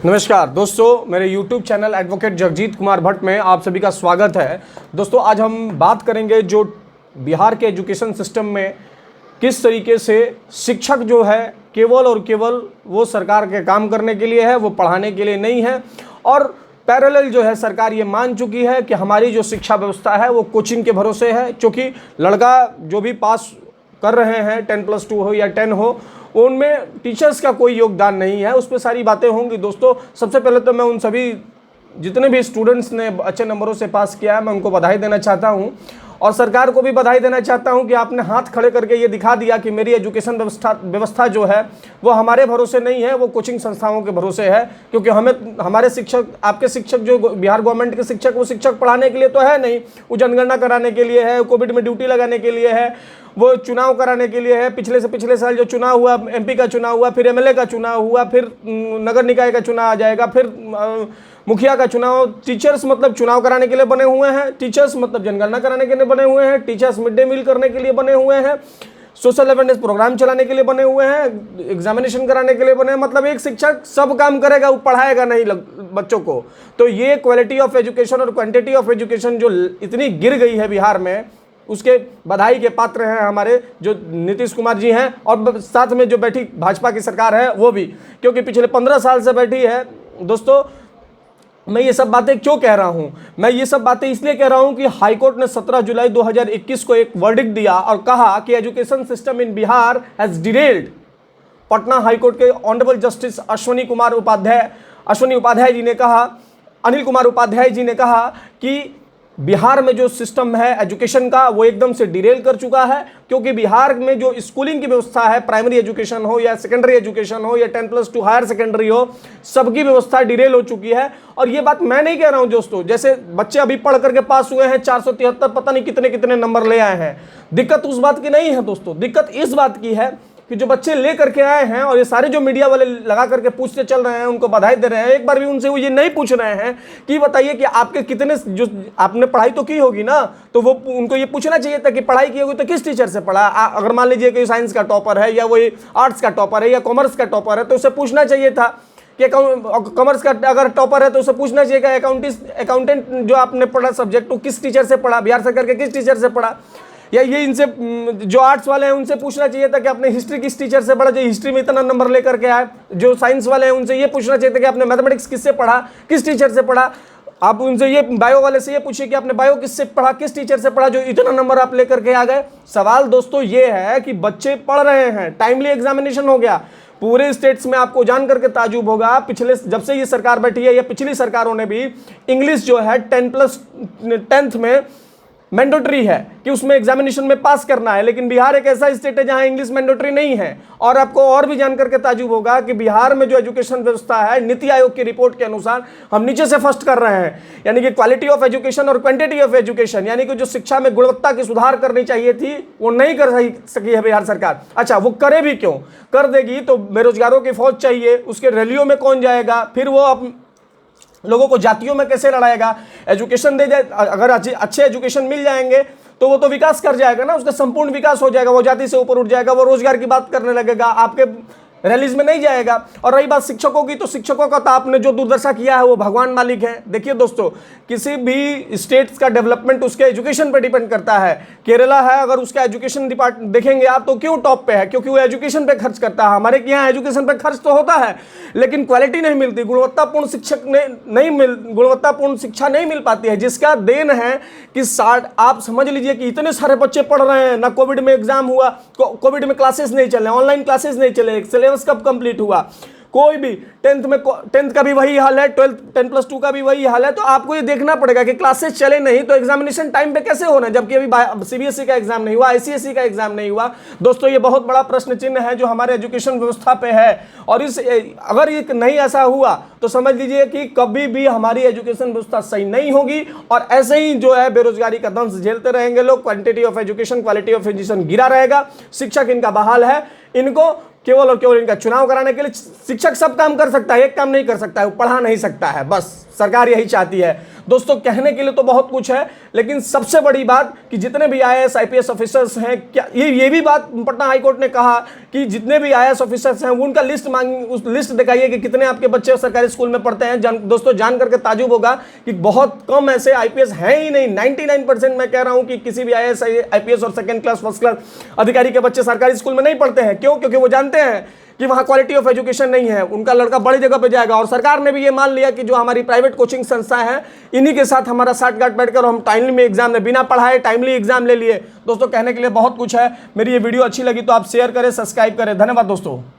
नमस्कार दोस्तों, मेरे YouTube channel advocate Jagjit Kumar Bhatt में आप सभी का स्वागत है। दोस्तों, आज हम बात करेंगे जो बिहार के एजुकेशन सिस्टम में किस तरीके से शिक्षक जो है केवल और केवल वो सरकार के काम करने के लिए है, वो पढ़ाने के लिए नहीं है। और पैरेलल जो है सरकार ये मान चुकी है कि हमारी जो शिक्षा व्यवस्था है वो कोचिंग के भरोसे है, क्योंकि लड़का जो भी पास कर रहे हैं 10+2 हो या 10 हो, उनमें टीचर्स का कोई योगदान नहीं है। उस पर सारी बातें होंगी। दोस्तों, सबसे पहले तो मैं उन सभी जितने भी स्टूडेंट्स ने अच्छे नंबरों से पास किया है, मैं उनको बधाई देना चाहता हूं और सरकार को भी बधाई देना चाहता हूं कि आपने हाथ खड़े करके ये दिखा दिया कि मेरी एजुकेशन व्यवस्था जो है वो हमारे भरोसे नहीं है, वो कोचिंग संस्थाओं के भरोसे है। क्योंकि हमारे शिक्षक, आपके शिक्षक जो बिहार गवर्नमेंट के शिक्षक, वो शिक्षक पढ़ाने के लिए तो है नहीं, वो जनगणना कराने के लिए है, कोविड में ड्यूटी लगाने के लिए है, वो चुनाव कराने के लिए है। पिछले से पिछले साल जो चुनाव हुआ, एमपी का चुनाव हुआ, फिर एमएलए का चुनाव हुआ, फिर नगर निकाय का चुनाव आ जाएगा, फिर मुखिया का चुनाव। टीचर्स मतलब चुनाव कराने के लिए बने हुए हैं, टीचर्स मतलब जनगणना कराने के लिए बने हुए हैं, टीचर्स मिड डे मील करने के लिए बने हुए हैं, सोशल अवेयरनेस प्रोग्राम चलाने के लिए बने हुए हैं, एग्जामिनेशन कराने के लिए बने हैं। मतलब एक शिक्षक सब काम करेगा, वो पढ़ाएगा नहीं बच्चों को। तो ये क्वालिटी ऑफ एजुकेशन और क्वांटिटी ऑफ एजुकेशन जो इतनी गिर गई है बिहार में, उसके बधाई के पात्र हैं हमारे जो नीतीश कुमार जी हैं, और साथ में जो बैठी भाजपा की सरकार है वो भी, क्योंकि पिछले 15 साल से बैठी है। दोस्तों, मैं ये सब बातें क्यों कह रहा हूं? मैं ये सब बातें इसलिए कह रहा हूं कि हाईकोर्ट ने 17 जुलाई 2021 को एक वर्डिक्ट दिया और कहा कि education system in Bihar has derailed. Patna high court के ऑनरेबल जस्टिस अश्विनी उपाध्याय जी ने कहा, अनिल कुमार उपाध्याय जी ने कहा कि बिहार में जो सिस्टम है एजुकेशन का वो एकदम से डिरेल कर चुका है। क्योंकि बिहार में जो स्कूलिंग की व्यवस्था है, प्राइमरी एजुकेशन हो या सेकेंडरी एजुकेशन हो या 10+2 हायर सेकेंडरी हो, सबकी व्यवस्था डिरेल हो चुकी है। और ये बात मैं नहीं कह रहा हूं दोस्तों, जैसे बच्चे अभी पढ़ करके पास हुए हैं 473 पता नहीं कितने कितने नंबर ले आए हैं, दिक्कत उस बात की नहीं है दोस्तों। दिक्कत इस बात की है कि जो बच्चे ले करके आए हैं, और ये सारे जो मीडिया वाले लगा करके पूछते चल रहे हैं, उनको बधाई दे रहे हैं, एक बार भी उनसे वो ये नहीं पूछ रहे हैं कि बताइए कि आपके कितने, जो आपने पढ़ाई तो की होगी ना, तो वो उनको ये पूछना चाहिए था कि पढ़ाई की होगी तो किस टीचर से पढ़ा। अगर मान लीजिए कि साइंस का टॉपर है या वो आर्ट्स का टॉपर है या कॉमर्स का टॉपर है, तो उसे पूछना चाहिए था कि कॉमर्स का अगर टॉपर है तो उसे पूछना चाहिए कि अकाउंटेंट जो आपने पढ़ा सब्जेक्ट, वो किस टीचर से पढ़ा, बिहार सरकार के किस टीचर से पढ़ा। या ये इनसे जो आर्ट्स वाले हैं उनसे पूछना चाहिए था कि आपने हिस्ट्री किस टीचर से पढ़ा, जो हिस्ट्री में इतना नंबर लेकर के आए। जो साइंस वाले हैं उनसे ये पूछना चाहिए था कि आपने मैथमेटिक्स किससे पढ़ा, किस टीचर से पढ़ा। आप उनसे ये बायो वाले से ये पूछिए कि आपने बायो किससे पढ़ा, किस टीचर से पढ़ा, जो इतना नंबर आप लेकर के आ गए। सवाल दोस्तों ये है कि बच्चे पढ़ रहे हैं, टाइमली एग्जामिनेशन हो गया पूरे स्टेट्स में। आपको जान करके ताजुब होगा, पिछले जब से ये सरकार बैठी है या पिछली सरकारों ने भी इंग्लिश जो है 10th में मैंडेटरी है कि उसमें एग्जामिनेशन में पास करना है। लेकिन बिहार एक ऐसा स्टेट है जहां इंग्लिश मैंडेटरी नहीं है। और आपको और भी जानकर के ताजुब होगा कि बिहार में जो एजुकेशन व्यवस्था है, नीति आयोग की रिपोर्ट के अनुसार हम नीचे से फर्स्ट कर रहे हैं। यानी कि क्वालिटी ऑफ एजुकेशन और क्वांटिटी ऑफ एजुकेशन, यानी कि जो शिक्षा में गुणवत्ता की सुधार करनी चाहिए थी वो नहीं कर सकी है बिहार सरकार। अच्छा, वो करे भी क्यों? कर देगी तो बेरोजगारों की फौज चाहिए, उसके रैलियों में कौन जाएगा, फिर वो लोगों को जातियों में कैसे लड़ाएगा। एजुकेशन दे जाए, अगर अच्छे एजुकेशन मिल जाएंगे तो वो तो विकास कर जाएगा ना, उसका संपूर्ण विकास हो जाएगा, वो जाति से ऊपर उठ जाएगा, वो रोजगार की बात करने लगेगा, आपके रैलीज में नहीं जाएगा। और रही बात शिक्षकों की, तो शिक्षकों का तो आपने जो दुर्दशा किया है वो भगवान मालिक है। देखिए दोस्तों, किसी भी स्टेट्स का डेवलपमेंट उसके एजुकेशन पे डिपेंड करता है। केरला है, अगर उसका एजुकेशन डिपार्टमेंट देखेंगे आप तो क्यों टॉप पे है? क्योंकि वो एजुकेशन पे खर्च करता है। हमारे यहाँ एजुकेशन पे खर्च तो होता है लेकिन क्वालिटी नहीं मिलती, गुणवत्तापूर्ण शिक्षा नहीं मिल पाती है। जिसका देन है कि आप समझ लीजिए कि इतने सारे बच्चे पढ़ रहे हैं ना, कोविड में एग्जाम हुआ, कोविड में क्लासेस नहीं चले, ऑनलाइन क्लासेस नहीं चले, सिलेबस कब कंप्लीट हुआ, कोई भी 10th का भी वही हाल है, 10+2 का भी वही हाल है। तो आपको ये देखना पड़ेगा कि क्लासेस चले नहीं तो एग्जामिनेशन टाइम पे कैसे होना है, जबकि अभी सीबीएसई का एग्जाम नहीं हुआ, आईसीएसई का एग्जाम नहीं हुआ। दोस्तों, ये बहुत बड़ा प्रश्न चिन्ह है जो हमारे एजुकेशन व्यवस्था पे है। और अगर ये नहीं ऐसा हुआ तो समझ लीजिए कि कभी भी हमारी एजुकेशन व्यवस्था सही नहीं होगी और ऐसे ही जो है बेरोजगारी का दंश झेलते रहेंगे लोग। Quantity of education, quality of education गिरा रहेगा। शिक्षक इनका बहाल है, इनको केवल और केवल इनका चुनाव कराने के लिए। शिक्षक सब काम कर सकता है, एक काम नहीं कर सकता है, वो पढ़ा नहीं सकता है, बस सरकार यही चाहती है। दोस्तों कहने के लिए तो बहुत कुछ है, लेकिन सबसे बड़ी बात कि जितने भी IAS IPS ऑफिसर्स हैं, क्या ये भी बात पटना हाईकोर्ट ने कहा कि जितने भी IAS ऑफिसर्स हैं उनका लिस्ट उस लिस्ट दिखाइए कि कितने आपके बच्चे सरकारी स्कूल में पढ़ते हैं। दोस्तों जान करके ताजुब होगा कि बहुत कम ऐसे IPS हैं ही नहीं। 99% मैं कह रहा हूं कि किसी भी IAS IPS और सेकंड क्लास फर्स्ट क्लास अधिकारी के बच्चे सरकारी स्कूल में नहीं पढ़ते हैं। क्यों? क्योंकि वो जानते हैं कि वहाँ क्वालिटी ऑफ एजुकेशन नहीं है, उनका लड़का बड़ी जगह पे जाएगा। और सरकार ने भी ये मान लिया कि जो हमारी प्राइवेट कोचिंग संस्था है, इन्हीं के साथ हमारा साठगांठ बैठकर हम टाइमली में एग्जाम में बिना पढ़ाए टाइमली एग्जाम ले लिए। दोस्तों कहने के लिए बहुत कुछ है। मेरी ये वीडियो अच्छी लगी तो आप शेयर करें, सब्सक्राइब करें। धन्यवाद दोस्तों।